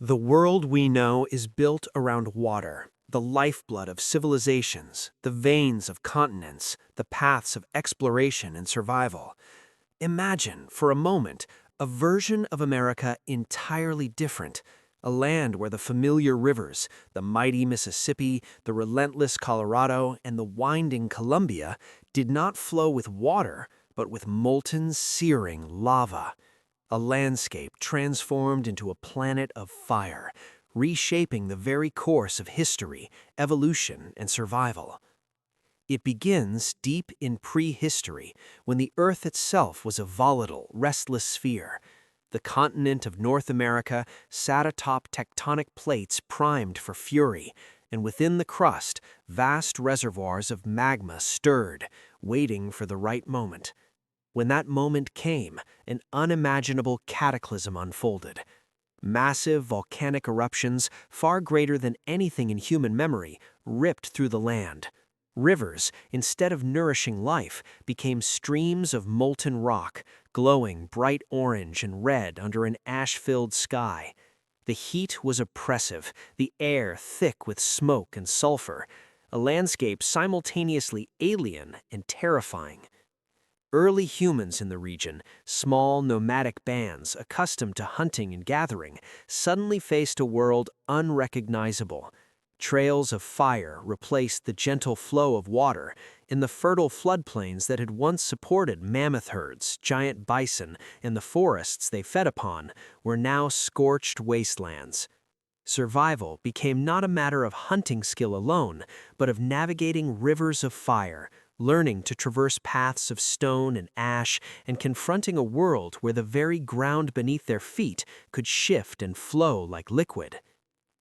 The world we know is built around water, the lifeblood of civilizations, the veins of continents, the paths of exploration and survival. Imagine, for a moment, a version of America entirely different, a land where the familiar rivers, the mighty Mississippi, the relentless Colorado, and the winding Columbia, did not flow with water, but with molten, searing lava. A landscape transformed into a planet of fire, reshaping the very course of history, evolution, and survival. It begins deep in prehistory, when the Earth itself was a volatile, restless sphere. The continent of North America sat atop tectonic plates primed for fury, and within the crust, vast reservoirs of magma stirred, waiting for the right moment. When that moment came, an unimaginable cataclysm unfolded. Massive volcanic eruptions, far greater than anything in human memory, ripped through the land. Rivers, instead of nourishing life, became streams of molten rock, glowing bright orange and red under an ash-filled sky. The heat was oppressive, the air thick with smoke and sulfur, a landscape simultaneously alien and terrifying. Early humans in the region, small nomadic bands accustomed to hunting and gathering, suddenly faced a world unrecognizable. Trails of fire replaced the gentle flow of water in the fertile floodplains that had once supported mammoth herds, giant bison, and the forests they fed upon were now scorched wastelands. Survival became not a matter of hunting skill alone, but of navigating rivers of fire, learning to traverse paths of stone and ash, and confronting a world where the very ground beneath their feet could shift and flow like liquid.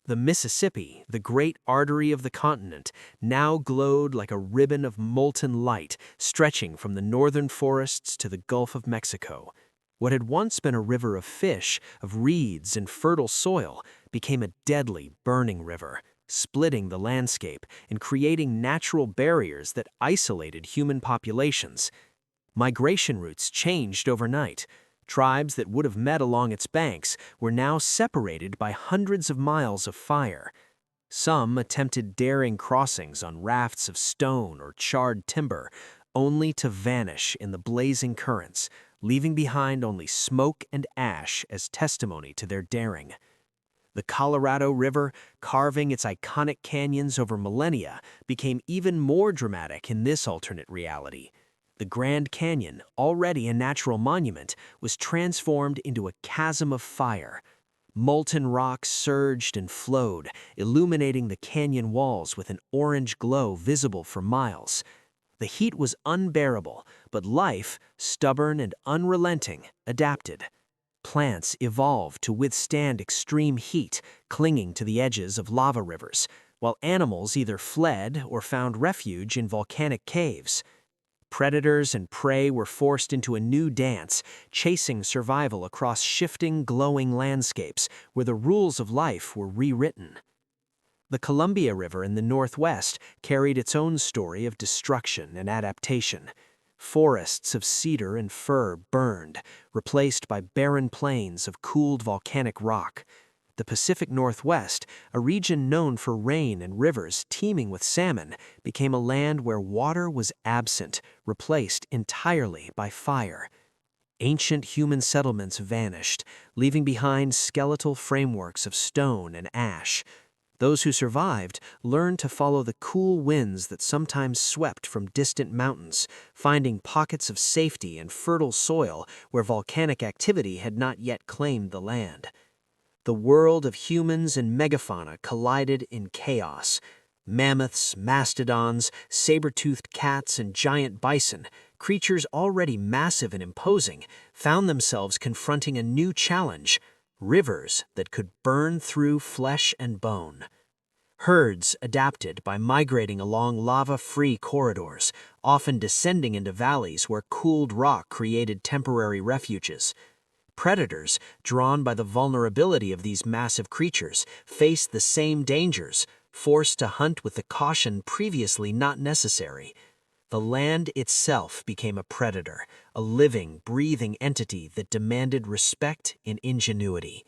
The Mississippi, the great artery of the continent, now glowed like a ribbon of molten light stretching from the northern forests to the Gulf of Mexico. What had once been a river of fish, of reeds and fertile soil, became a deadly, burning river, splitting the landscape and creating natural barriers that isolated human populations. Migration routes changed overnight. Tribes that would have met along its banks were now separated by hundreds of miles of fire. Some attempted daring crossings on rafts of stone or charred timber, only to vanish in the blazing currents, leaving behind only smoke and ash as testimony to their daring. The Colorado River, carving its iconic canyons over millennia, became even more dramatic in this alternate reality. The Grand Canyon, already a natural monument, was transformed into a chasm of fire. Molten rock surged and flowed, illuminating the canyon walls with an orange glow visible for miles. The heat was unbearable, but life, stubborn and unrelenting, adapted. Plants evolved to withstand extreme heat, clinging to the edges of lava rivers, while animals either fled or found refuge in volcanic caves. Predators and prey were forced into a new dance, chasing survival across shifting, glowing landscapes where the rules of life were rewritten. The Columbia River in the Northwest carried its own story of destruction and adaptation. Forests of cedar and fir burned, replaced by barren plains of cooled volcanic rock. The Pacific Northwest, a region known for rain and rivers teeming with salmon, became a land where water was absent, replaced entirely by fire. Ancient human settlements vanished, leaving behind skeletal frameworks of stone and ash. Those who survived learned to follow the cool winds that sometimes swept from distant mountains, finding pockets of safety and fertile soil where volcanic activity had not yet claimed the land. The world of humans and megafauna collided in chaos. Mammoths, mastodons, saber-toothed cats, and giant bison, creatures already massive and imposing, found themselves confronting a new challenge: rivers that could burn through flesh and bone. Herds adapted by migrating along lava-free corridors, often descending into valleys where cooled rock created temporary refuges. Predators, drawn by the vulnerability of these massive creatures, faced the same dangers, forced to hunt with the caution previously not necessary. The land itself became a predator, a living, breathing entity that demanded respect and ingenuity.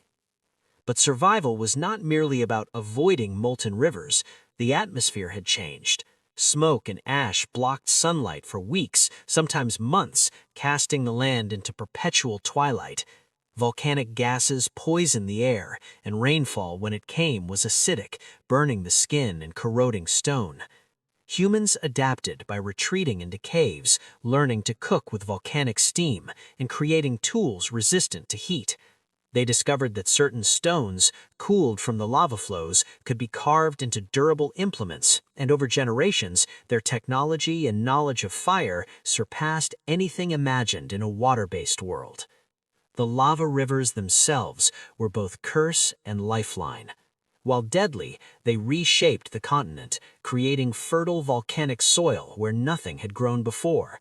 But survival was not merely about avoiding molten rivers. The atmosphere had changed. Smoke and ash blocked sunlight for weeks, sometimes months, casting the land into perpetual twilight. Volcanic gases poisoned the air, and rainfall, when it came, was acidic, burning the skin and corroding stone. Humans adapted by retreating into caves, learning to cook with volcanic steam, and creating tools resistant to heat. They discovered that certain stones, cooled from the lava flows, could be carved into durable implements, and over generations, their technology and knowledge of fire surpassed anything imagined in a water-based world. The lava rivers themselves were both curse and lifeline. While deadly, they reshaped the continent, creating fertile volcanic soil where nothing had grown before.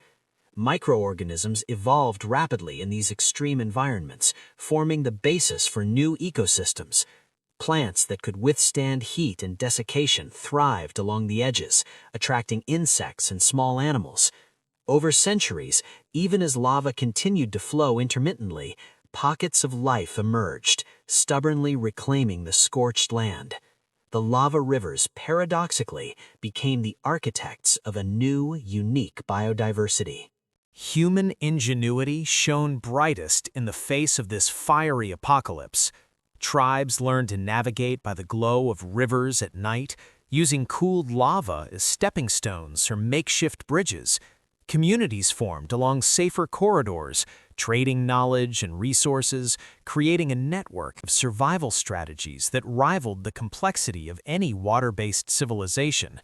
Microorganisms evolved rapidly in these extreme environments, forming the basis for new ecosystems. Plants that could withstand heat and desiccation thrived along the edges, attracting insects and small animals. Over centuries, even as lava continued to flow intermittently, pockets of life emerged, stubbornly reclaiming the scorched land. The lava rivers, paradoxically, became the architects of a new, unique biodiversity. Human ingenuity shone brightest in the face of this fiery apocalypse. Tribes learned to navigate by the glow of rivers at night, using cooled lava as stepping stones or makeshift bridges. Communities formed along safer corridors, trading knowledge and resources, creating a network of survival strategies that rivaled the complexity of any water-based civilization.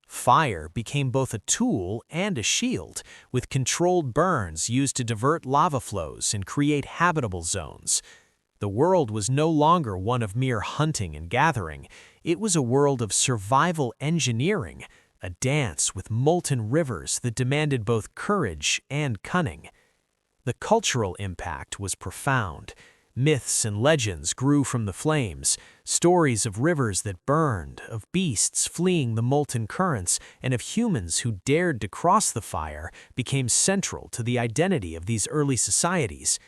Fire became both a tool and a shield, with controlled burns used to divert lava flows and create habitable zones. The world was no longer one of mere hunting and gathering. It was a world of survival engineering, a dance with molten rivers that demanded both courage and cunning. The cultural impact was profound. Myths and legends grew from the flames, stories of rivers that burned, of beasts fleeing the molten currents, and of humans who dared to cross the fire became central to the identity of these early societies.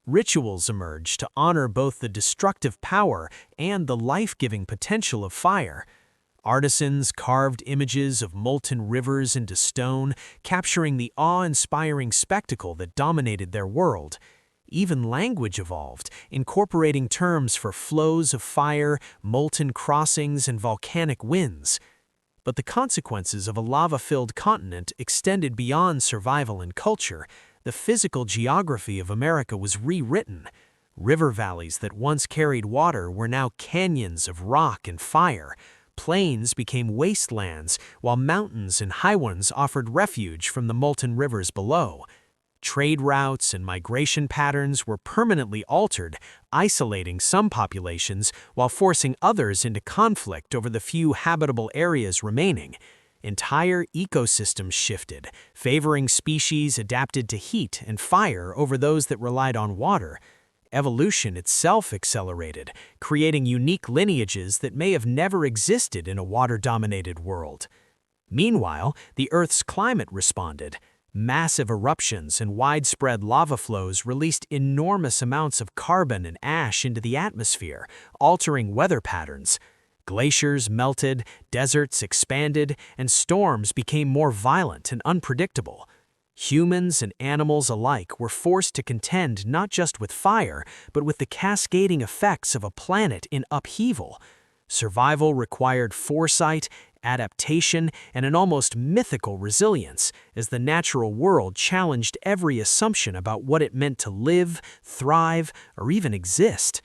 Rituals emerged to honor both the destructive power and the life-giving potential of fire. Artisans carved images of molten rivers into stone, capturing the awe-inspiring spectacle that dominated their world. Even language evolved, incorporating terms for flows of fire, molten crossings, and volcanic winds. But the consequences of a lava-filled continent extended beyond survival and culture. The physical geography of America was rewritten. River valleys that once carried water were now canyons of rock and fire. Plains became wastelands, while mountains and highlands offered refuge from the molten rivers below. Trade routes and migration patterns were permanently altered, isolating some populations while forcing others into conflict over the few habitable areas remaining. Entire ecosystems shifted, favoring species adapted to heat and fire over those that relied on water. Evolution itself accelerated, creating unique lineages that may have never existed in a water-dominated world. Meanwhile, the Earth's climate responded. Massive eruptions and widespread lava flows released enormous amounts of carbon and ash into the atmosphere, altering weather patterns. Glaciers melted, deserts expanded, and storms became more violent and unpredictable. Humans and animals alike were forced to contend not just with fire, but with the cascading effects of a planet in upheaval. Survival required foresight, adaptation, and an almost mythical resilience, as the natural world challenged every assumption about what it meant to live, thrive, or even exist.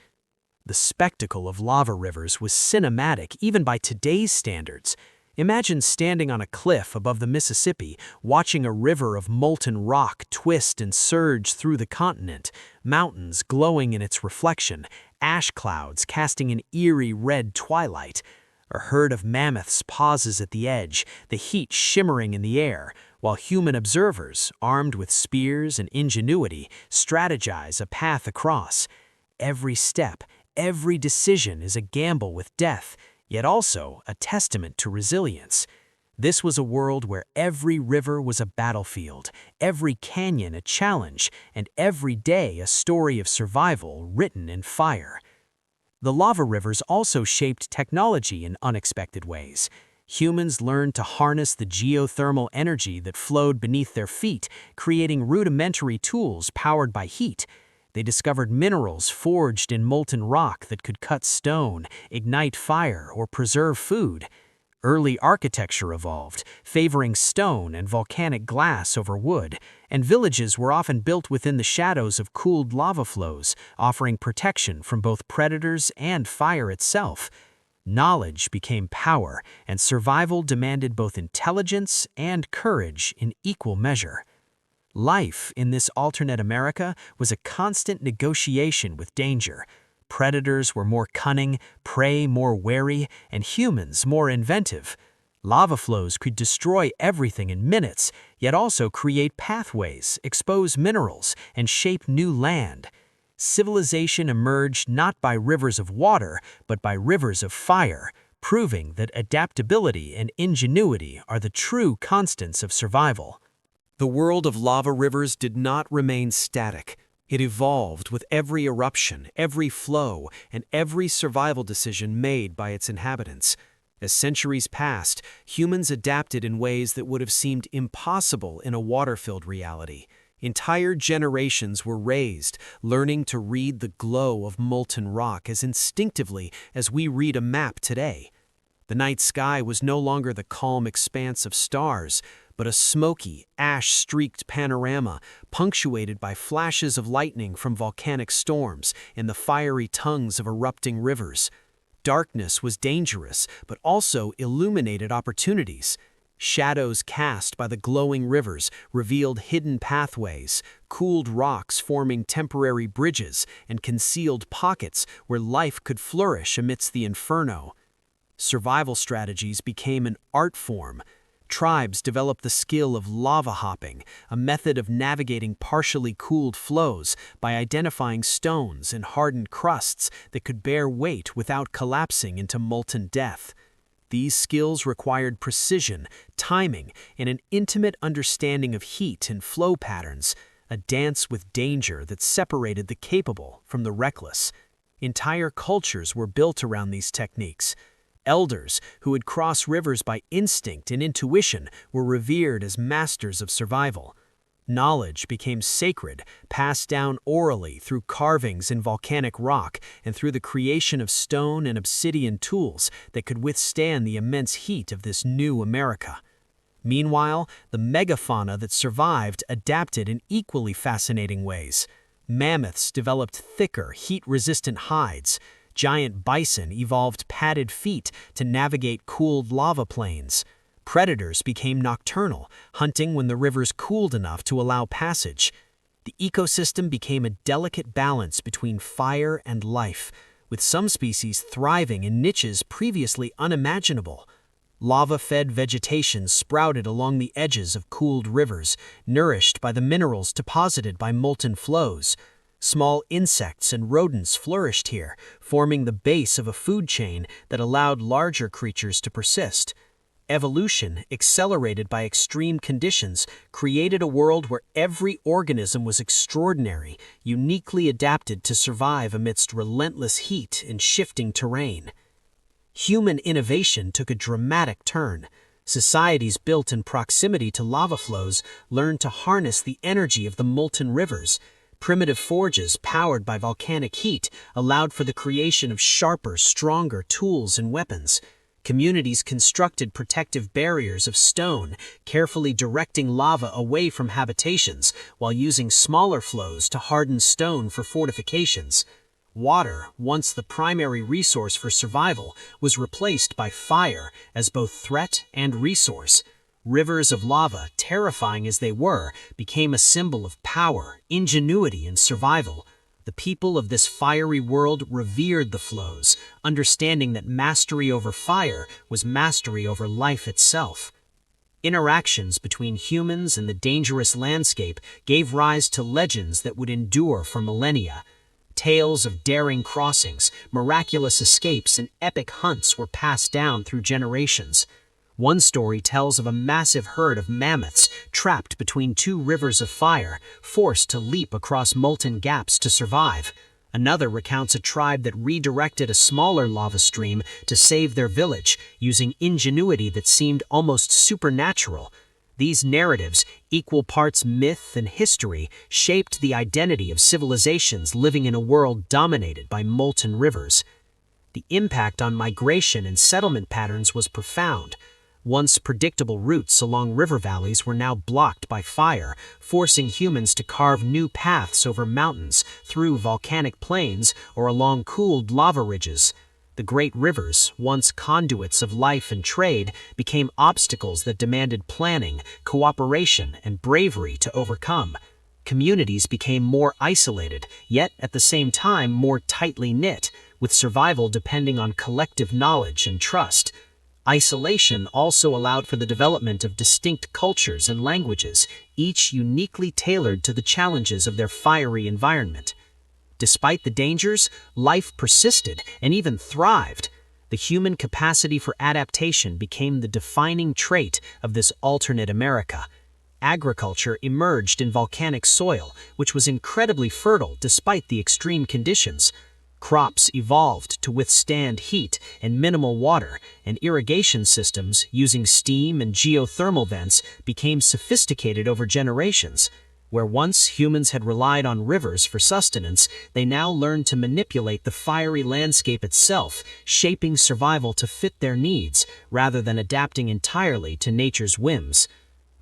The spectacle of lava rivers was cinematic even by today's standards. Imagine standing on a cliff above the Mississippi, watching a river of molten rock twist and surge through the continent, mountains glowing in its reflection, ash clouds casting an eerie red twilight. A herd of mammoths pauses at the edge, the heat shimmering in the air, while human observers, armed with spears and ingenuity, strategize a path across. Every step, every decision is a gamble with death, yet also a testament to resilience. This was a world where every river was a battlefield, every canyon a challenge, and every day a story of survival written in fire. The lava rivers also shaped technology in unexpected ways. Humans learned to harness the geothermal energy that flowed beneath their feet, creating rudimentary tools powered by heat. They discovered minerals forged in molten rock that could cut stone, ignite fire, or preserve food. Early architecture evolved, favoring stone and volcanic glass over wood, and villages were often built within the shadows of cooled lava flows, offering protection from both predators and fire itself. Knowledge became power, and survival demanded both intelligence and courage in equal measure. Life in this alternate America was a constant negotiation with danger. Predators were more cunning, prey more wary, and humans more inventive. Lava flows could destroy everything in minutes, yet also create pathways, expose minerals, and shape new land. Civilization emerged not by rivers of water, but by rivers of fire, proving that adaptability and ingenuity are the true constants of survival. The world of lava rivers did not remain static. It evolved with every eruption, every flow, and every survival decision made by its inhabitants. As centuries passed, humans adapted in ways that would have seemed impossible in a water-filled reality. Entire generations were raised, learning to read the glow of molten rock as instinctively as we read a map today. The night sky was no longer the calm expanse of stars, but a smoky, ash-streaked panorama punctuated by flashes of lightning from volcanic storms and the fiery tongues of erupting rivers. Darkness was dangerous, but also illuminated opportunities. Shadows cast by the glowing rivers revealed hidden pathways, cooled rocks forming temporary bridges, and concealed pockets where life could flourish amidst the inferno. Survival strategies became an art form. Tribes developed the skill of lava hopping, a method of navigating partially cooled flows by identifying stones and hardened crusts that could bear weight without collapsing into molten death. These skills required precision, timing, and an intimate understanding of heat and flow patterns, a dance with danger that separated the capable from the reckless. Entire cultures were built around these techniques. Elders, who would cross rivers by instinct and intuition, were revered as masters of survival. Knowledge became sacred, passed down orally through carvings in volcanic rock and through the creation of stone and obsidian tools that could withstand the immense heat of this new America. Meanwhile, the megafauna that survived adapted in equally fascinating ways. Mammoths developed thicker, heat-resistant hides. Giant bison evolved padded feet to navigate cooled lava plains. Predators became nocturnal, hunting when the rivers cooled enough to allow passage. The ecosystem became a delicate balance between fire and life, with some species thriving in niches previously unimaginable. Lava-fed vegetation sprouted along the edges of cooled rivers, nourished by the minerals deposited by molten flows. Small insects and rodents flourished here, forming the base of a food chain that allowed larger creatures to persist. Evolution, accelerated by extreme conditions, created a world where every organism was extraordinary, uniquely adapted to survive amidst relentless heat and shifting terrain. Human innovation took a dramatic turn. Societies built in proximity to lava flows learned to harness the energy of the molten rivers. Primitive forges powered by volcanic heat allowed for the creation of sharper, stronger tools and weapons. Communities constructed protective barriers of stone, carefully directing lava away from habitations while using smaller flows to harden stone for fortifications. Water, once the primary resource for survival, was replaced by fire as both threat and resource. Rivers of lava, terrifying as they were, became a symbol of power, ingenuity, and survival. The people of this fiery world revered the flows, understanding that mastery over fire was mastery over life itself. Interactions between humans and the dangerous landscape gave rise to legends that would endure for millennia. Tales of daring crossings, miraculous escapes, and epic hunts were passed down through generations. One story tells of a massive herd of mammoths trapped between two rivers of fire, forced to leap across molten gaps to survive. Another recounts a tribe that redirected a smaller lava stream to save their village, using ingenuity that seemed almost supernatural. These narratives, equal parts myth and history, shaped the identity of civilizations living in a world dominated by molten rivers. The impact on migration and settlement patterns was profound. Once predictable routes along river valleys were now blocked by fire, forcing humans to carve new paths over mountains, through volcanic plains, or along cooled lava ridges. The great rivers, once conduits of life and trade, became obstacles that demanded planning, cooperation, and bravery to overcome. Communities became more isolated, yet at the same time more tightly knit, with survival depending on collective knowledge and trust. Isolation also allowed for the development of distinct cultures and languages, each uniquely tailored to the challenges of their fiery environment. Despite the dangers, life persisted and even thrived. The human capacity for adaptation became the defining trait of this alternate America. Agriculture emerged in volcanic soil, which was incredibly fertile despite the extreme conditions. Crops evolved to withstand heat and minimal water, and irrigation systems, using steam and geothermal vents, became sophisticated over generations. Where once humans had relied on rivers for sustenance, they now learned to manipulate the fiery landscape itself, shaping survival to fit their needs, rather than adapting entirely to nature's whims.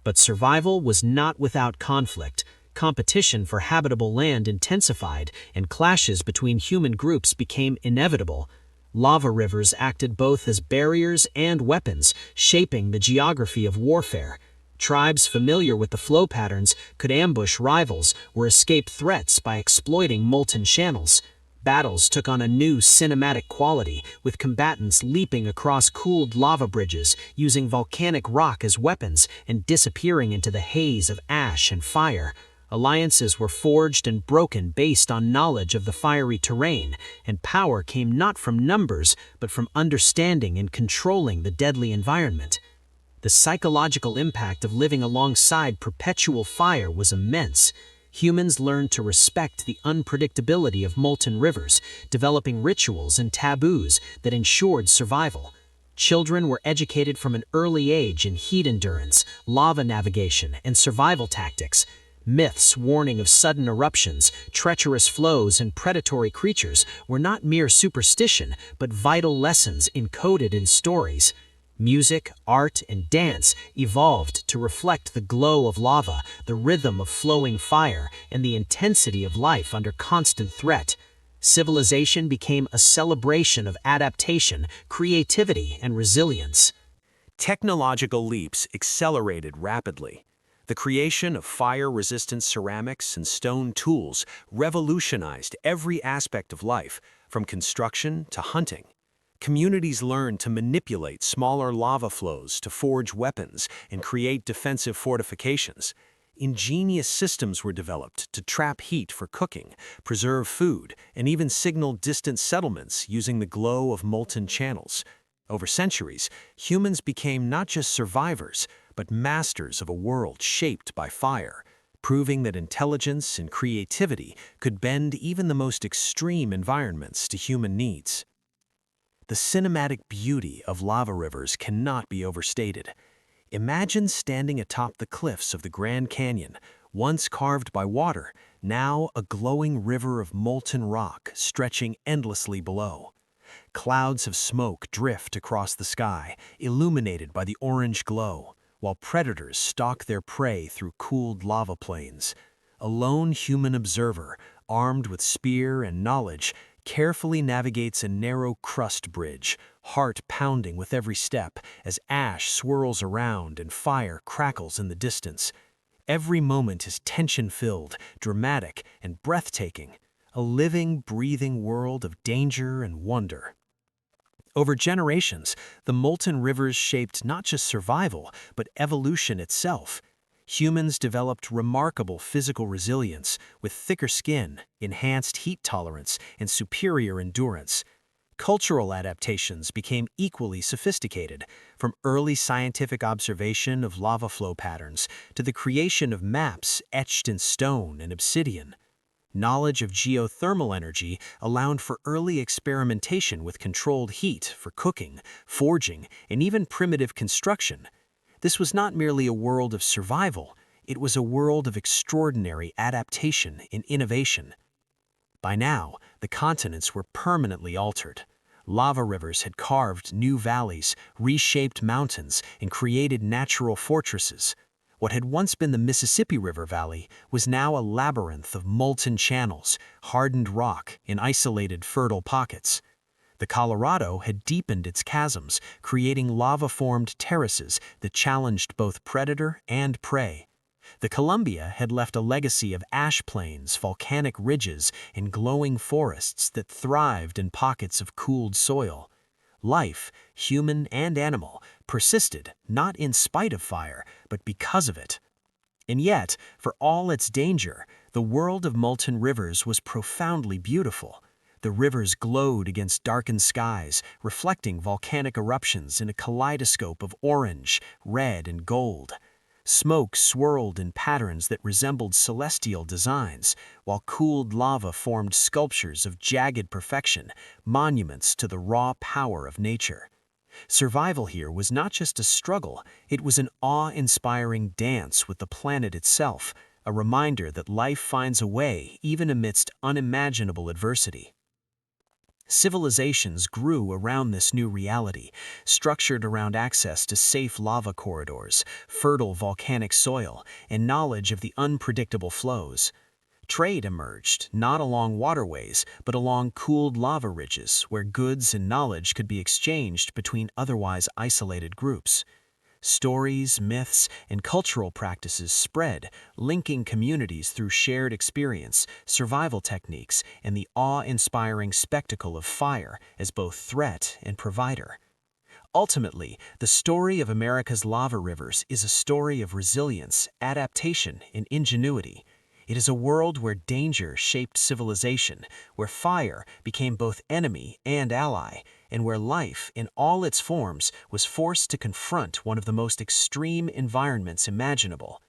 But survival was not without conflict. Competition for habitable land intensified, and clashes between human groups became inevitable. Lava rivers acted both as barriers and weapons, shaping the geography of warfare. Tribes familiar with the flow patterns could ambush rivals or escape threats by exploiting molten channels. Battles took on a new cinematic quality, with combatants leaping across cooled lava bridges, using volcanic rock as weapons, and disappearing into the haze of ash and fire. Alliances were forged and broken based on knowledge of the fiery terrain, and power came not from numbers, but from understanding and controlling the deadly environment. The psychological impact of living alongside perpetual fire was immense. Humans learned to respect the unpredictability of molten rivers, developing rituals and taboos that ensured survival. Children were educated from an early age in heat endurance, lava navigation, and survival tactics. Myths warning of sudden eruptions, treacherous flows, and predatory creatures were not mere superstition, but vital lessons encoded in stories. Music, art, and dance evolved to reflect the glow of lava, the rhythm of flowing fire, and the intensity of life under constant threat. Civilization became a celebration of adaptation, creativity, and resilience. Technological leaps accelerated rapidly. The creation of fire-resistant ceramics and stone tools revolutionized every aspect of life, from construction to hunting. Communities learned to manipulate smaller lava flows to forge weapons and create defensive fortifications. Ingenious systems were developed to trap heat for cooking, preserve food, and even signal distant settlements using the glow of molten channels. Over centuries, humans became not just survivors, but masters of a world shaped by fire, proving that intelligence and creativity could bend even the most extreme environments to human needs. The cinematic beauty of lava rivers cannot be overstated. Imagine standing atop the cliffs of the Grand Canyon, once carved by water, now a glowing river of molten rock stretching endlessly below. Clouds of smoke drift across the sky, illuminated by the orange glow, while predators stalk their prey through cooled lava plains. A lone human observer, armed with spear and knowledge, carefully navigates a narrow crust bridge, heart pounding with every step as ash swirls around and fire crackles in the distance. Every moment is tension-filled, dramatic, and breathtaking, a living, breathing world of danger and wonder. Over generations, the molten rivers shaped not just survival, but evolution itself. Humans developed remarkable physical resilience with thicker skin, enhanced heat tolerance, and superior endurance. Cultural adaptations became equally sophisticated, from early scientific observation of lava flow patterns to the creation of maps etched in stone and obsidian. Knowledge of geothermal energy allowed for early experimentation with controlled heat for cooking, forging, and even primitive construction. This was not merely a world of survival, it was a world of extraordinary adaptation and innovation. By now, the continents were permanently altered. Lava rivers had carved new valleys, reshaped mountains, and created natural fortresses. What had once been the Mississippi River Valley was now a labyrinth of molten channels, hardened rock, and isolated fertile pockets. The Colorado had deepened its chasms, creating lava-formed terraces that challenged both predator and prey. The Columbia had left a legacy of ash plains, volcanic ridges, and glowing forests that thrived in pockets of cooled soil. Life, human and animal, persisted not in spite of fire, but because of it. And yet, for all its danger, the world of molten rivers was profoundly beautiful. The rivers glowed against darkened skies, reflecting volcanic eruptions in a kaleidoscope of orange, red, and gold. Smoke swirled in patterns that resembled celestial designs, while cooled lava formed sculptures of jagged perfection, monuments to the raw power of nature. Survival here was not just a struggle, it was an awe-inspiring dance with the planet itself, a reminder that life finds a way even amidst unimaginable adversity. Civilizations grew around this new reality, structured around access to safe lava corridors, fertile volcanic soil, and knowledge of the unpredictable flows. Trade emerged, not along waterways, but along cooled lava ridges where goods and knowledge could be exchanged between otherwise isolated groups. Stories, myths, and cultural practices spread, linking communities through shared experience, survival techniques, and the awe-inspiring spectacle of fire as both threat and provider. Ultimately, the story of America's lava rivers is a story of resilience, adaptation, and ingenuity. It is a world where danger shaped civilization, where fire became both enemy and ally, and where life, in all its forms, was forced to confront one of the most extreme environments imaginable.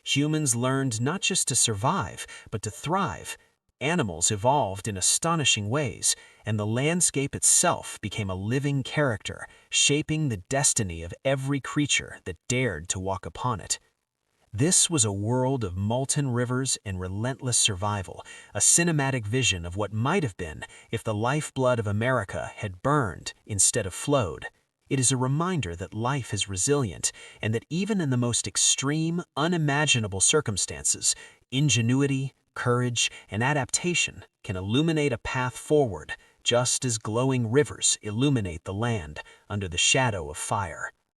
Humans learned not just to survive, but to thrive. Animals evolved in astonishing ways, and the landscape itself became a living character, shaping the destiny of every creature that dared to walk upon it. This was a world of molten rivers and relentless survival, a cinematic vision of what might have been if the lifeblood of America had burned instead of flowed. It is a reminder that life is resilient and that even in the most extreme, unimaginable circumstances, ingenuity, courage, and adaptation can illuminate a path forward, just as glowing rivers illuminate the land under the shadow of fire.